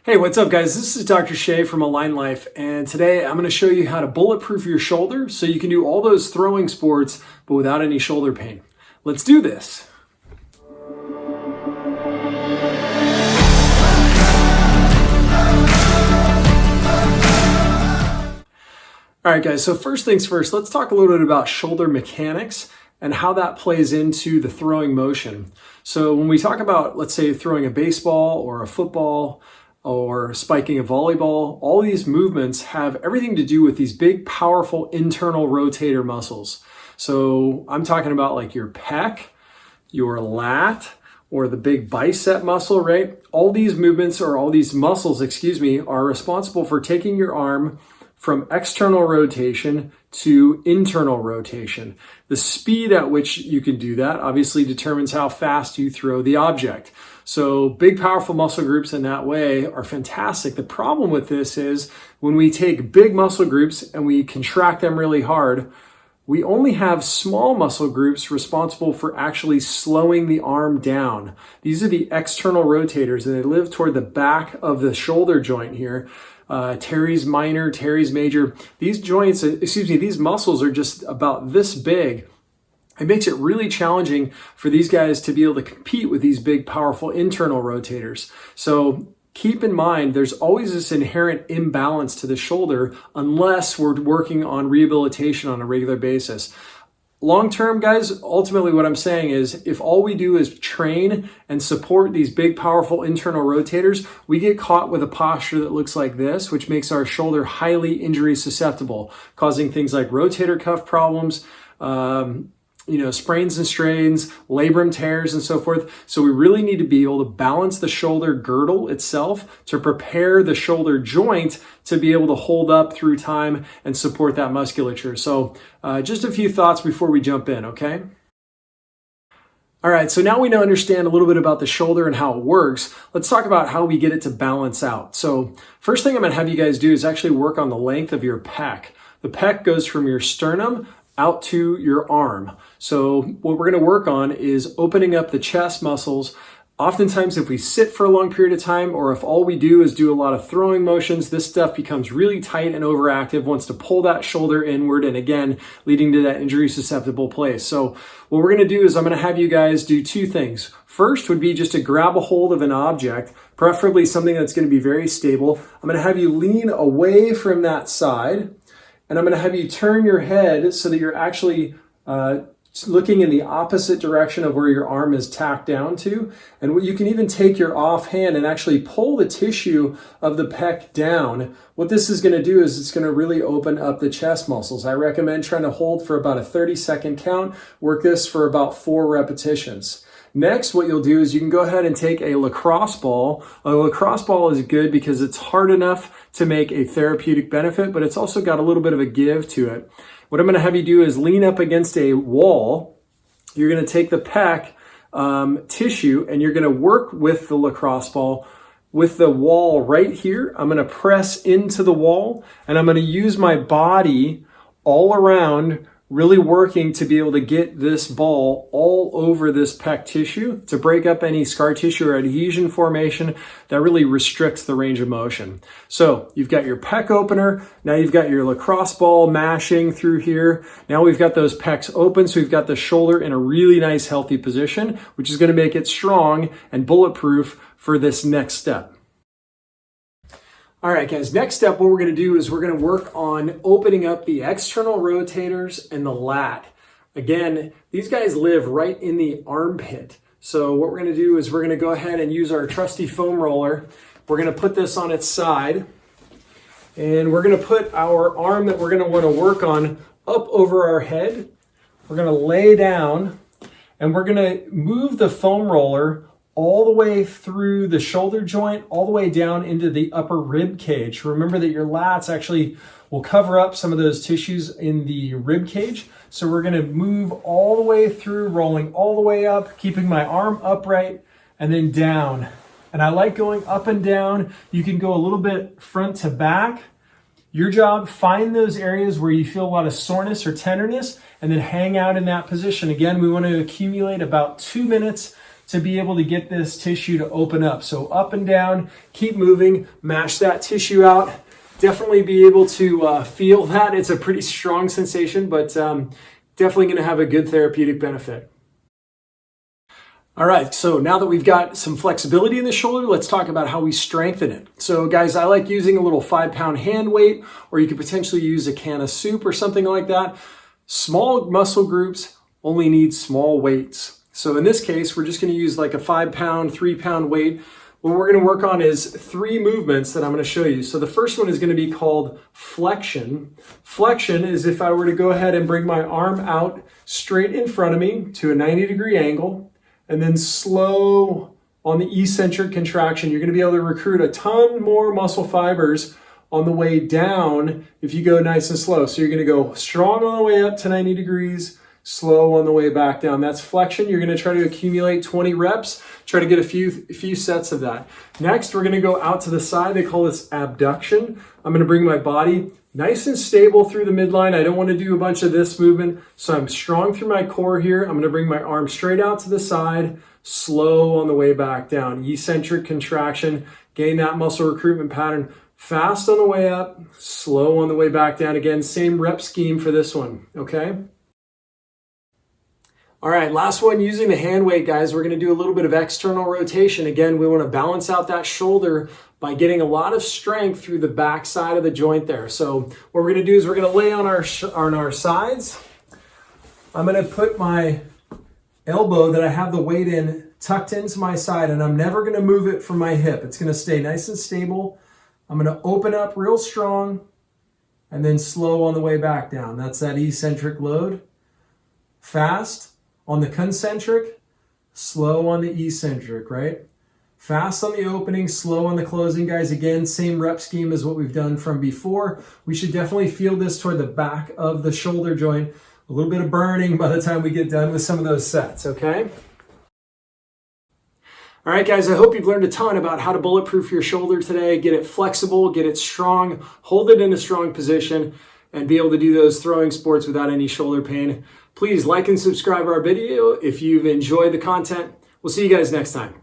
Hey, what's up guys? This is Dr. Shea from Align Life, and today I'm going to show you how to bulletproof your shoulder so you can do all those throwing sports but without any shoulder pain. Let's do this. All right guys, so first things first, let's talk a little bit about shoulder mechanics and how that plays into the throwing motion. So when we talk about, let's say, throwing a baseball or a football, or spiking a volleyball, all these movements have everything to do with these big, powerful internal rotator muscles. So I'm talking about like your pec, your lat, or the big bicep muscle, right? All these movements, or all these muscles, are responsible for taking your arm from external rotation to internal rotation. The speed at which you can do that obviously determines how fast you throw the object. So big, powerful muscle groups in that way are fantastic. The problem with this is when we take big muscle groups and we contract them really hard, we only have small muscle groups responsible for actually slowing the arm down. These are the external rotators, and they live toward the back of the shoulder joint here. Teres minor, teres major. These joints, these muscles are just about this big. It makes it really challenging for these guys to be able to compete with these big, powerful internal rotators. So keep in mind, there's always this inherent imbalance to the shoulder unless we're working on rehabilitation on a regular basis. Long-term, guys, ultimately what I'm saying is if all we do is train and support these big, powerful internal rotators, we get caught with a posture that looks like this, which makes our shoulder highly injury susceptible, causing things like rotator cuff problems, sprains and strains, labrum tears, and so forth. So we really need to be able to balance the shoulder girdle itself to prepare the shoulder joint to be able to hold up through time and support that musculature. So just a few thoughts before we jump in, okay? All right, so now we now understand a little bit about the shoulder and how it works. Let's talk about how we get it to balance out. So first thing I'm gonna have you guys do is actually work on the length of your pec. The pec goes from your sternum out to your arm. So what we're going to work on is opening up the chest muscles. Oftentimes, if we sit for a long period of time, or if all we do is do a lot of throwing motions, this stuff becomes really tight and overactive, wants to pull that shoulder inward, and again, leading to that injury susceptible place. So what we're going to do is I'm going to have you guys do two things. First would be just to grab a hold of an object, preferably something that's going to be very stable. I'm going to have you lean away from that side, and I'm going to have you turn your head so that you're actually looking in the opposite direction of where your arm is tacked down to. And you can even take your offhand and actually pull the tissue of the pec down. What this is going to do is it's going to really open up the chest muscles. I recommend trying to hold for about a 30-second count. Work this for about 4 repetitions. Next, what you'll do is you can go ahead and take a lacrosse ball. A lacrosse ball is good because it's hard enough to make a therapeutic benefit, but it's also got a little bit of a give to it. What I'm going to have you do is lean up against a wall. You're going to take the pec tissue and you're going to work with the lacrosse ball with the wall right here. I'm going to press into the wall and I'm going to use my body all around, really working to be able to get this ball all over this pec tissue to break up any scar tissue or adhesion formation that really restricts the range of motion. So you've got your pec opener. Now you've got your lacrosse ball mashing through here. Now we've got those pecs open. So we've got the shoulder in a really nice, healthy position, which is going to make it strong and bulletproof for this next step. All right, guys, next step, what we're going to do is we're going to work on opening up the external rotators and the lat. Again, these guys live right in the armpit. So what we're going to do is we're going to go ahead and use our trusty foam roller. We're going to put this on its side, and we're going to put our arm that we're going to want to work on up over our head. We're going to lay down, and we're going to move the foam roller all the way through the shoulder joint, all the way down into the upper rib cage. Remember that your lats actually will cover up some of those tissues in the rib cage. So we're going to move all the way through, rolling all the way up, keeping my arm upright, and then down. And I like going up and down. You can go a little bit front to back. Your job, find those areas where you feel a lot of soreness or tenderness, and then hang out in that position. Again, we want to accumulate about 2 minutes to be able to get this tissue to open up. So up and down, keep moving, mash that tissue out. Definitely be able to feel that. It's a pretty strong sensation, but definitely going to have a good therapeutic benefit. All right, so now that we've got some flexibility in the shoulder, let's talk about how we strengthen it. So guys, I like using a little 5-pound hand weight, or you could potentially use a can of soup or something like that. Small muscle groups only need small weights. So in this case, we're just going to use like a 5-pound, 3-pound weight. What we're going to work on is 3 movements that I'm going to show you. So the first one is going to be called flexion. Flexion is if I were to go ahead and bring my arm out straight in front of me to a 90-degree angle, and then slow on the eccentric contraction. You're going to be able to recruit a ton more muscle fibers on the way down if you go nice and slow. So you're going to go strong on the way up to 90 degrees, slow on the way back down. That's flexion. You're going to try to accumulate 20 reps, try to get a few sets of that. Next, we're going to go out to the side. They call this abduction. I'm going to bring my body nice and stable through the midline. I don't want to do a bunch of this movement, so I'm strong through my core here. I'm going to bring my arm straight out to the side, slow on the way back down. Eccentric contraction, gain that muscle recruitment pattern. Fast on the way up, slow on the way back down. Again, same rep scheme for this one, okay? All right, last one, using the hand weight, guys, we're going to do a little bit of external rotation. Again, we want to balance out that shoulder by getting a lot of strength through the back side of the joint there. So what we're going to do is we're going to lay on our sides. I'm going to put my elbow that I have the weight in tucked into my side, and I'm never going to move it from my hip. It's going to stay nice and stable. I'm going to open up real strong and then slow on the way back down. That's that eccentric load. Fast on the concentric, slow on the eccentric, right? Fast on the opening, slow on the closing, guys. Again, same rep scheme as what we've done from before. We should definitely feel this toward the back of the shoulder joint. A little bit of burning by the time we get done with some of those sets, okay? All right, guys, I hope you've learned a ton about how to bulletproof your shoulder today, get it flexible, get it strong, hold it in a strong position, and be able to do those throwing sports without any shoulder pain. Please like and subscribe our video if you've enjoyed the content. We'll see you guys next time.